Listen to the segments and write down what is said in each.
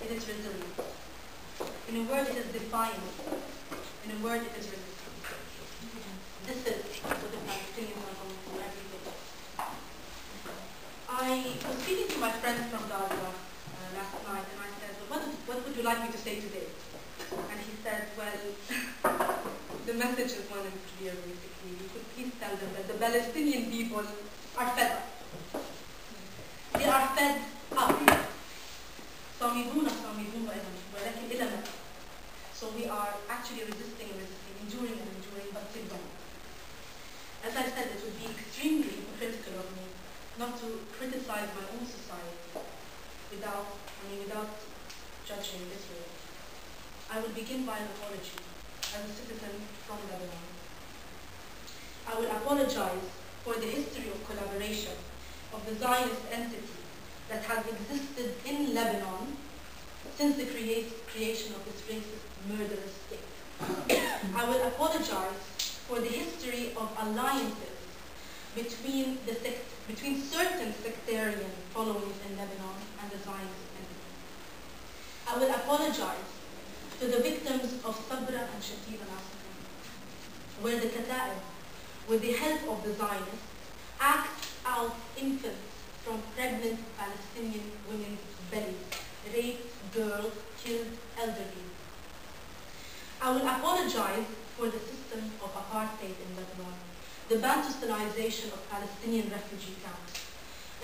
it is resilient. In a word, it is defiant. In a word, it is resistant. This is what the Palestinians are going through every day. I was speaking to my friend from Gaza last night, and I said, well, what would you like me to say today? And he said, well, the message is one and clear, basically. You could please tell them that the Palestinian people are fed up. They are fed up. So we are actually resisting, enduring, but still don't. As I said, it would be extremely hypocritical of me not to criticize my own society without judging Israel. I will begin by an apology as a citizen from Lebanon. I will apologize for the history of collaboration of the Zionist entity that has existed in Lebanon since the creation of this racist, murderous state. I will apologize for the history of alliances between certain sectarian followings in Lebanon and the Zionist entity. I will apologize to the victims of Sabra and Shakra massacre, where the Kata'ib, with the help of the Zionists, act out infants from pregnant Palestinian women's bellies, raped girls, killed elderly. I will apologize for the system of apartheid in Lebanon, the Bantustanization of Palestinian refugee camps,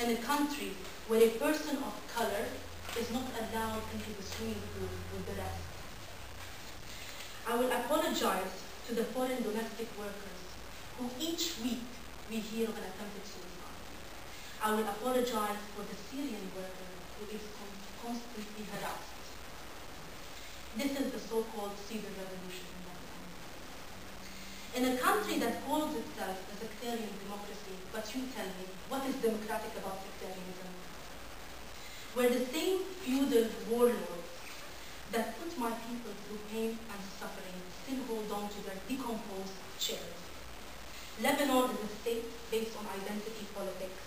in a country where a person of color is not allowed into the swimming pool with the rest. I will apologize to the foreign domestic workers who each week we hear of an attempted suicide. I will apologize for the Syrian worker who is constantly harassed. This is the so-called Cedar Revolution in Lebanon. In a country that calls itself a sectarian democracy, but you tell me, what is democratic about sectarianism? Where the same feudal warlords that put my people through pain and suffering still hold on to their decomposed chairs. Lebanon is a state based on identity politics.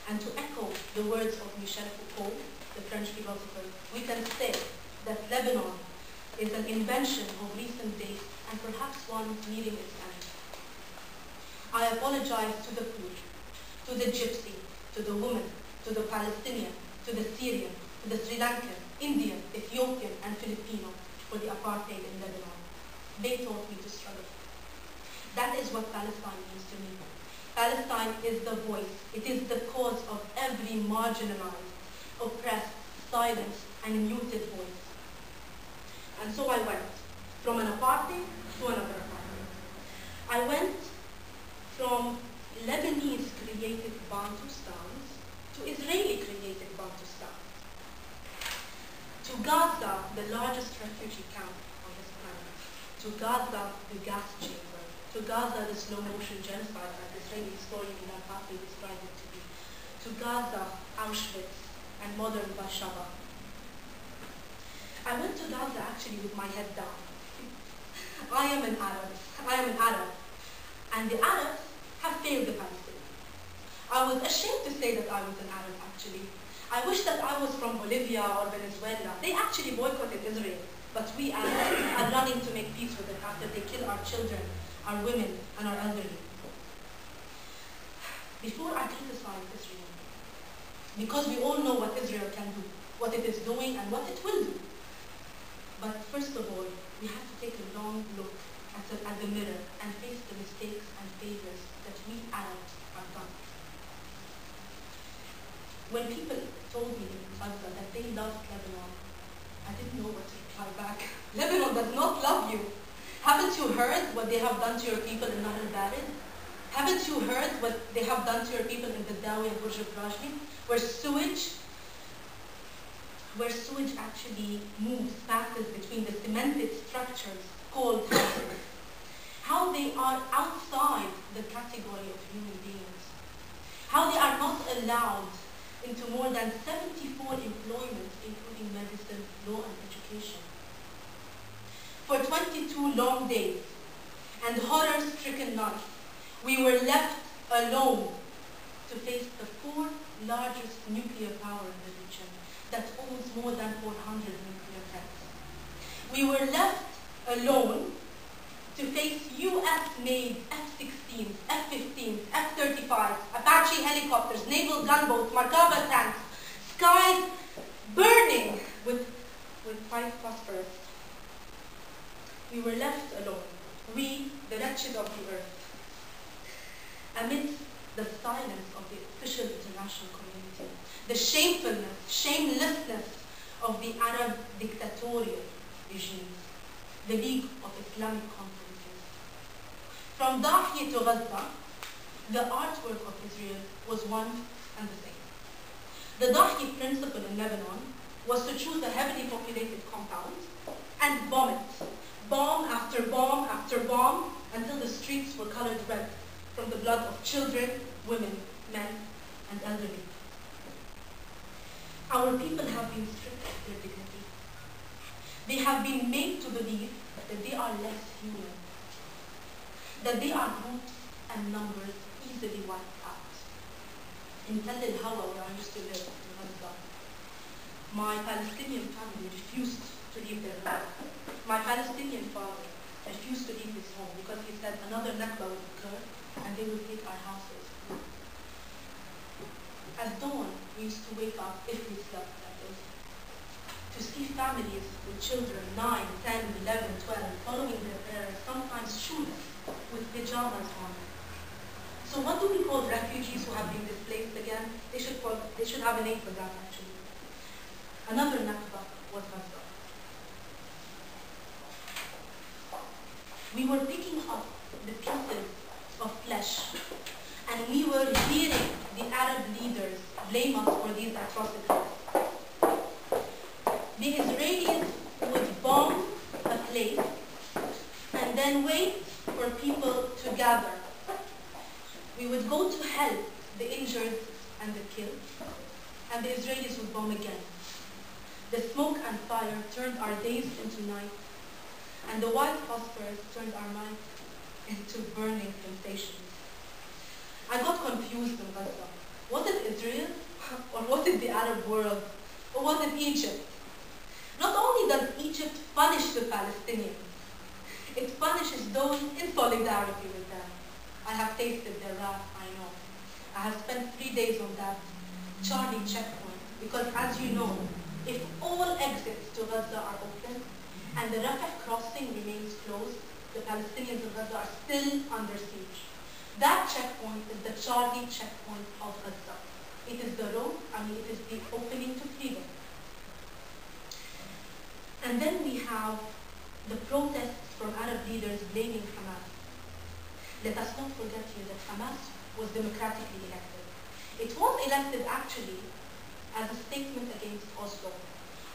And to echo the words of Michel Foucault, the French philosopher, we can say that Lebanon is an invention of recent days and perhaps one nearing its end. I apologize to the poor, to the gypsy, to the woman, to the Palestinian, to the Syrian, to the Sri Lankan, Indian, Ethiopian, and Filipino for the apartheid in Lebanon. They taught me to struggle. That is what Palestine means to me. Palestine is the voice. It is the cause of every marginalized, oppressed, silenced, and muted voice. And so I went from an apartheid to another apartheid. I went from Lebanese-created Bantustans to Israeli-created Bantustans. To Gaza, the largest refugee camp on this planet. To Gaza, the gas chamber. To Gaza, the slow-motion genocide that Israeli historian Ilan Papi described it to be. To Gaza, Auschwitz, and modern Beersheba. I went to Gaza actually with my head down. I am an Arab. And the Arabs have failed the Palestinians. I was ashamed to say that I was an Arab actually. I wish that I was from Bolivia or Venezuela. They actually boycotted Israel, but we Arabs are running to make peace with it after they kill our children, our women, and our elderly. Before I criticize Israel, because we all know what Israel can do, what it is doing, and what it will do. But first of all, we have to take a long look at the mirror and face the mistakes and failures that we Arabs have done. When people told me in Gaza that they loved Lebanon, I didn't know what to reply back. Lebanon does not love you. Haven't you heard what they have done to your people in Nahr al-Barid? Haven't you heard what they have done to your people in the Dawi and Burj al-Rajli, where sewage actually moves, passes between the cemented structures called houses? How they are outside the category of human beings. How they are not allowed into more than 74 employments, including medicine, law, and education. For 22 long days and horror-stricken nights, we were left alone to face the fourth largest nuclear power in the region that owns more than 400 nuclear threats. We were left alone to face US-made F-16s, F-15s, F-35s, Apache helicopters, naval gunboats, Markava tanks, skies burning with white phosphorus. We were left alone, we, the wretched of the earth, amidst the silence of the official international community, the shamelessness of the Arab dictatorial regimes, the League of Islamic Conferences. From Dahi to Gaza, the artwork of Israel was one and the same. The Dahi principle in Lebanon was to choose a heavily populated compound and bomb it, bomb after bomb after bomb, until the streets were colored red from the blood of children, women, men, and elderly. Our people have been stripped of their dignity. They have been made to believe that they are less human, that they are groups and numbers easily wiped out. In Tel el-Hawa, where I used to live in Gaza, my Palestinian family refused to leave their home. My Palestinian father refused to leave his home because he said another Nakba would occur and they would take our houses. At dawn, we used to wake up, if we slept that day, to see families with children, 9, 10, 11, 12, following their parents, sometimes shoeless, with pajamas on. So what do we call refugees who have been displaced again? They should have a name for that, actually. Another Nakba was Gaza. We were picking up the pieces of flesh, and we were hearing the Arab leaders blame us for these atrocities. The Israelis would bomb a place and then wait for people to gather. We would go to help the injured and the killed, and the Israelis would bomb again. The smoke and fire turned our days into night, and the white phosphorus turned our night into burning sensations. I got confused in Gaza. Was it Israel? Or was it the Arab world? Or was it Egypt? Not only does Egypt punish the Palestinians, it punishes those in solidarity with them. I have tasted their wrath, I know. I have spent 3 days on that Charlie checkpoint, because as you know, if all exits to Gaza are open and the Rafah crossing remains closed, the Palestinians of Gaza are still under siege. That checkpoint is the Charlie checkpoint of Gaza. It is the road, it is the opening to freedom. And then we have the protests from Arab leaders blaming Hamas. Let us not forget here that Hamas was democratically elected. It was elected actually as a statement against Oslo,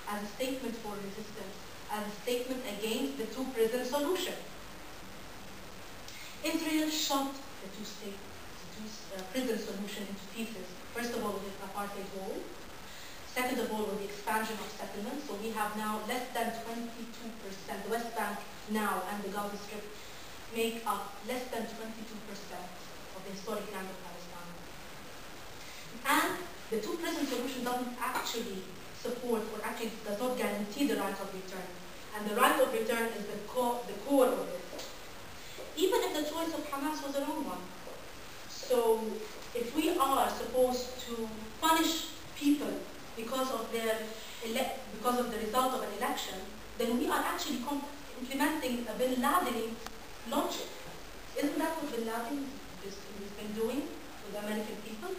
as a statement for resistance, as a statement against the two-prison solution. Israel shot the two-prison solution into pieces. First of all, with the apartheid wall. Second of all, with the expansion of settlements. So we have now less than 22%. The West Bank now and the Gaza Strip make up less than 22% of the historic land of Palestine. And the two-prison solution doesn't actually support, or actually does not guarantee the right of return. And the right of return is the core of it. Even if the choice of Hamas was a wrong one. So if we are supposed to punish people because of the result of an election, then we are actually implementing a Bin Laden logic. Isn't that what Bin Laden has been doing with the American people?